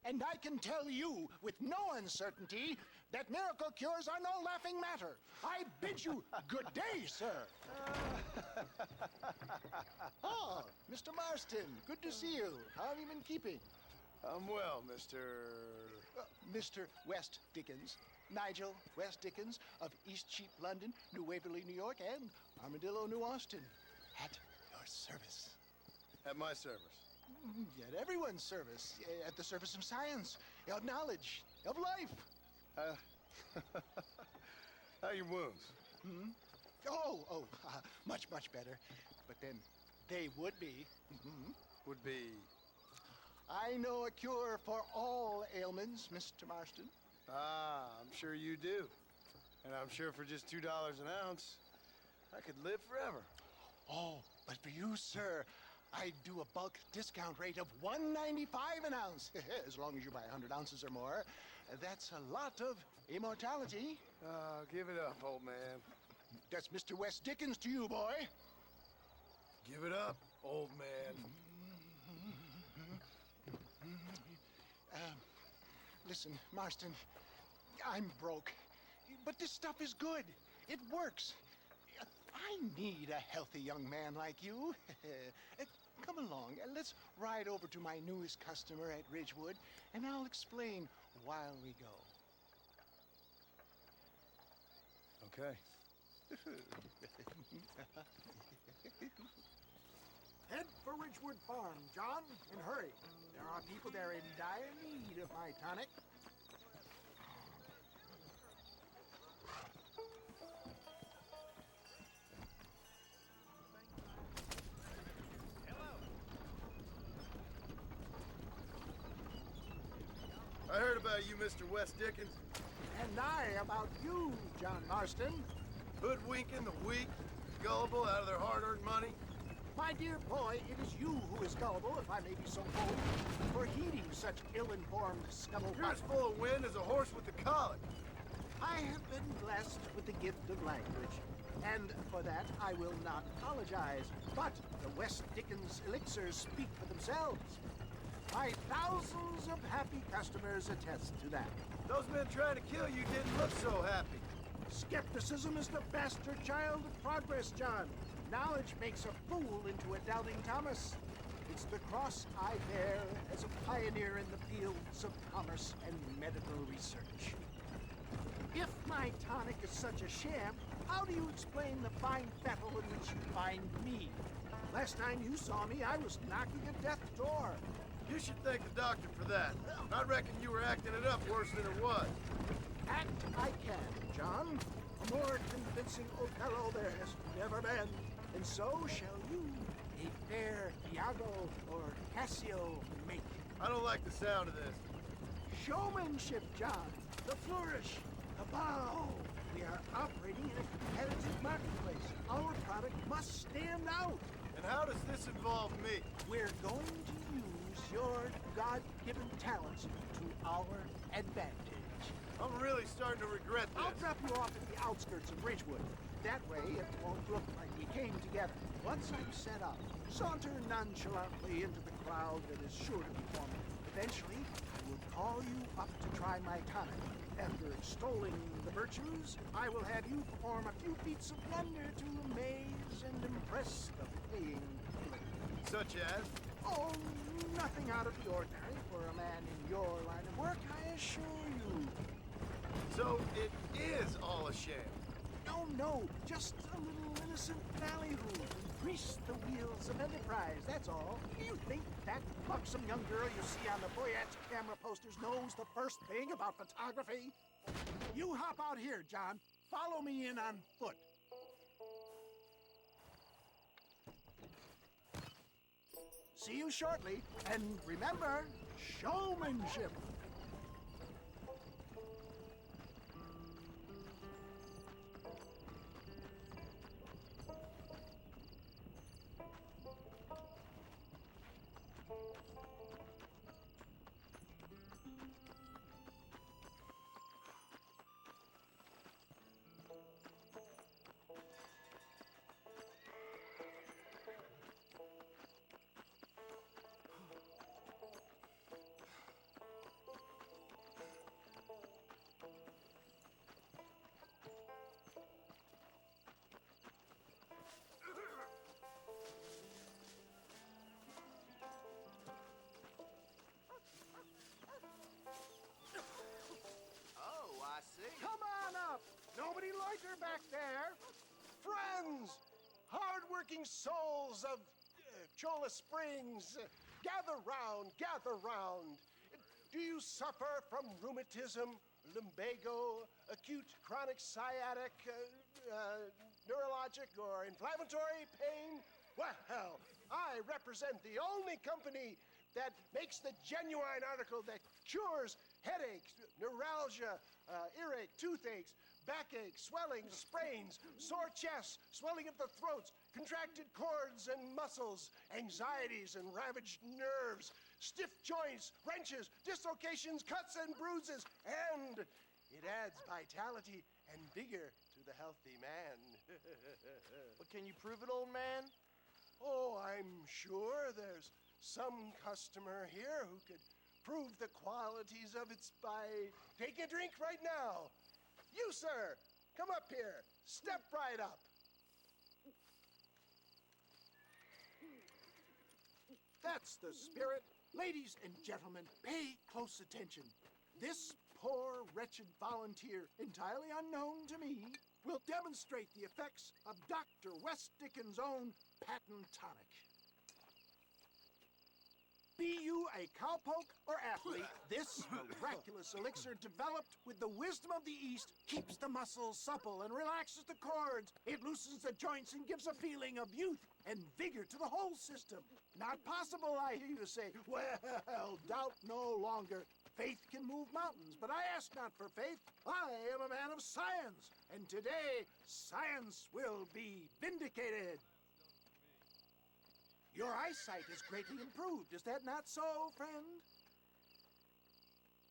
And I can tell you with no uncertainty that miracle cures are no laughing matter. I bid you good day, sir. Oh, Mr. Marston, good to see you. How have you been keeping? I'm well, Mr. Mr. West Dickens. Nigel West Dickens of East Cheap, London, New Waverly, New York, and Armadillo, New Austin. At your service. At my service. At everyone's service. At the service of science, of knowledge, of life. How are your wounds? Much, much better. But then they would be. Would be... I know a cure for all ailments, Mr. Marston. Ah, I'm sure you do. And I'm sure for just $2 an ounce, I could live forever. Oh, but for you, sir, I'd do a bulk discount rate of $1.95 an ounce. As long as you buy 100 ounces or more. That's a lot of immortality. Give it up, old man. That's Mr. West Dickens to you, boy. Give it up, old man. Listen, Marston, I'm broke. But this stuff is good. It works. I need a healthy young man like you. Come along, let's ride over to my newest customer at Ridgewood, and I'll explain while we go. Okay. Head for Ridgewood Farm, John, and hurry. There are people there in dire need of my tonic. I heard about you, Mr. West Dickens. And I about you, John Marston. Hoodwinking the weak, gullible out of their hard-earned money. My dear boy, it is you who is gullible, if I may be so bold, for heeding such ill-informed scuttlebutt. You're as full of wind as a horse with the colic. I have been blessed with the gift of language, and for that I will not apologize. But the West Dickens elixirs speak for themselves. My thousands of happy customers attest to that. Those men trying to kill you didn't look so happy. Skepticism is the bastard child of progress, John. Knowledge makes a fool into a doubting Thomas. It's the cross I bear as a pioneer in the fields of commerce and medical research. If my tonic is such a sham, how do you explain the fine battle in which you find me? Last time you saw me, I was knocking at death's door. You should thank the doctor for that. I reckon you were acting it up worse than it was. Act I can, John. A more convincing Othello there has never been. And so shall you, a fair Iago or Cassio make. I don't like the sound of this. Showmanship, John. The flourish. The bow. We are operating in a competitive marketplace. Our product must stand out. And how does this involve me? We're going to use your God-given talents to our advantage. I'm really starting to regret this. I'll drop you off at the outskirts of Ridgewood. That way, it won't look like we came together. Once I'm set up, saunter nonchalantly into the crowd that is sure to be forming. Eventually, I will call you up to try my tonic. After extolling the virtues, I will have you perform a few feats of wonder to amaze and impress the paying public. Such as? Oh, nothing out of the ordinary for a man in your line of work, I assure you. So it is all a sham. No, just a little innocent ballyhoo to grease the wheels of enterprise, that's all. Do you think that buxom young girl you see on the Voyage camera posters knows the first thing about photography? You hop out here, John. Follow me in on foot. See you shortly, and remember, showmanship. fighter back there. Friends, hard-working souls of Chola Springs, gather round, gather round. Do you suffer from rheumatism, lumbago, acute chronic sciatic, neurologic, or inflammatory pain? Well, I represent the only company that makes the genuine article that cures headaches, neuralgia, earache, toothaches, backache, swelling, sprains, sore chests, swelling of the throats, contracted cords and muscles, anxieties and ravaged nerves, stiff joints, wrenches, dislocations, cuts and bruises, and it adds vitality and vigor to the healthy man. But can you prove it, old man? Oh, I'm sure there's some customer here who could prove the qualities of it by taking a drink right now. You, sir, come up here. Step right up. That's the spirit. Ladies and gentlemen, pay close attention. This poor, wretched volunteer, entirely unknown to me, will demonstrate the effects of Dr. West Dickens' own patent tonic. Be you a cowpoke or athlete, this miraculous elixir developed with the wisdom of the East keeps the muscles supple and relaxes the cords. It loosens the joints and gives a feeling of youth and vigor to the whole system. Not possible, I hear you say. Well, doubt no longer. Faith can move mountains, but I ask not for faith. I am a man of science, and today science will be vindicated. Your eyesight is greatly improved. Is that not so, friend?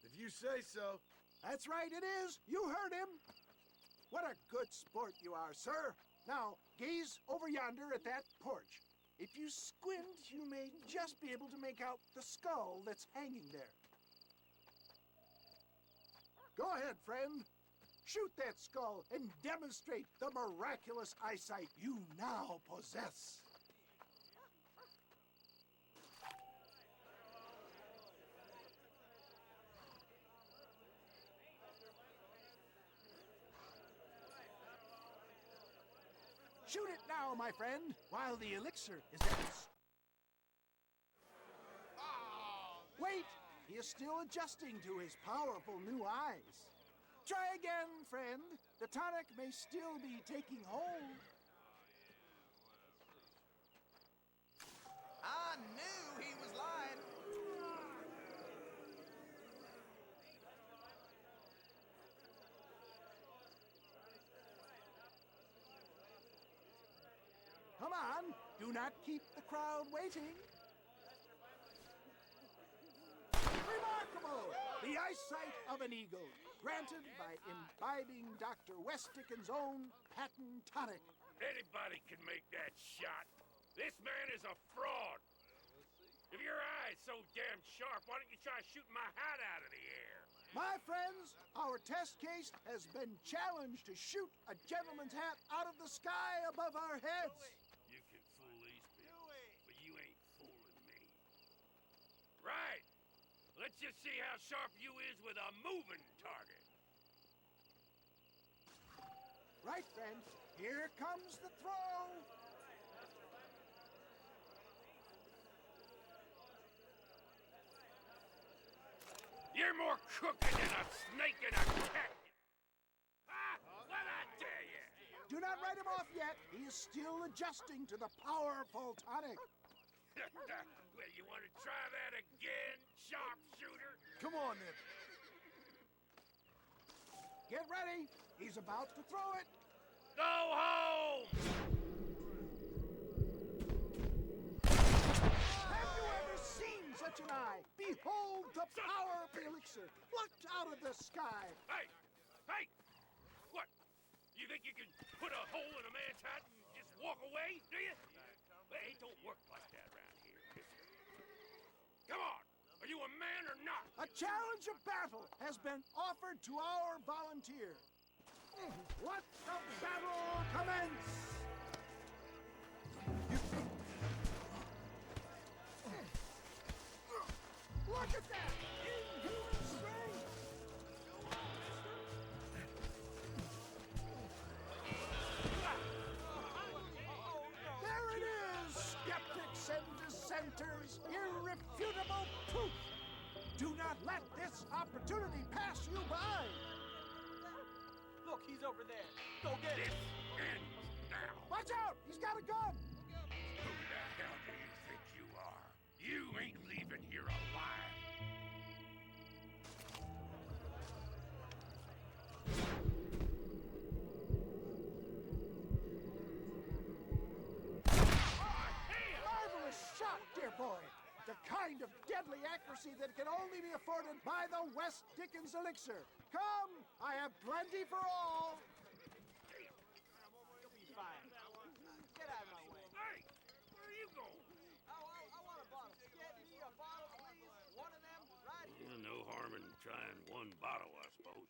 If you say so. That's right, it is. You heard him. What a good sport you are, sir. Now, gaze over yonder at that porch. If you squint, you may just be able to make out the skull that's hanging there. Go ahead, friend. Shoot that skull and demonstrate the miraculous eyesight you now possess. Shoot it now, my friend, while the elixir is at its... Wait! He is still adjusting to his powerful new eyes. Try again, friend. The tonic may still be taking hold. I knew he was lying. Come on, do not keep the crowd waiting. Remarkable! The eyesight of an eagle, granted by imbibing Dr. West Dickens' own patent tonic. Anybody can make that shot. This man is a fraud. If your eye's so damn sharp, why don't you try shooting my hat out of the air? My friends, our test case has been challenged to shoot a gentleman's hat out of the sky above our heads. You can fool these people, but you ain't fooling me. Right. Let's just see how sharp you is with a moving target. Right, friend. Here comes the throw. You're more crooked than a snake in a cactus. Ah, what I tell you? Do not write him off yet. He is still adjusting to the powerful tonic. Well, you want to try that again, sharpshooter? Come on, then. Get ready. He's about to throw it. Go home! Have you ever seen such an eye? Behold the power of the elixir, plucked out of the sky. Hey! Hey! What? You think you can put a hole in a man's hat and just walk away, do you? Well, it don't work like that around here, mister. Come on! Are you a man or not? A challenge of battle has been offered to our volunteer. Let the battle commence! Look at that! Inhuman strength! opportunity pass you by. Look, he's over there. Go get This him. ends now. Watch out! He's got a gun! Who the hell do you think you are? You ain't leaving here alive. Marvelous shot, dear boy. The kind of deadly accuracy that can only be afforded by the West Dickens elixir. Come, I have plenty for all. You'll be fine. Get out of my way. Hey, where are you going? I want a bottle. Get me a bottle, please. One of them right here. No harm in trying one bottle, I suppose.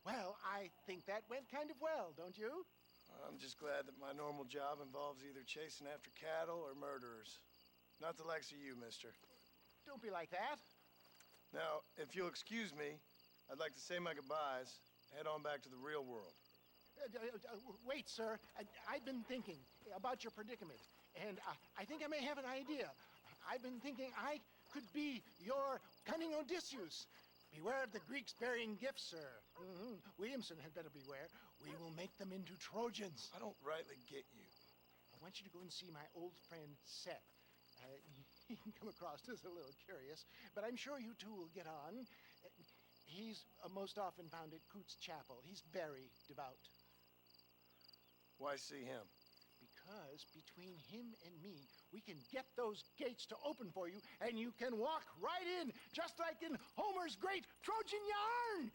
Well, I think that went kind of well, don't you? I'm just glad that my normal job involves either chasing after cattle or murderers. Not the likes of you, mister. Don't be like that. Now, if you'll excuse me, I'd like to say my goodbyes, head on back to the real world. Wait, sir. I've been thinking about your predicament, and I think I may have an idea. I've been thinking I could be your cunning Odysseus. Beware of the Greeks bearing gifts, sir. Williamson had better beware. We will make them into Trojans. I don't rightly get you. I want you to go and see my old friend Seth. He can come across as a little curious, but I'm sure you two will get on. He's most often found at Coots Chapel. He's very devout. Why see him? Because between him and me, we can get those gates to open for you, and you can walk right in, just like in Homer's great Trojan yarn.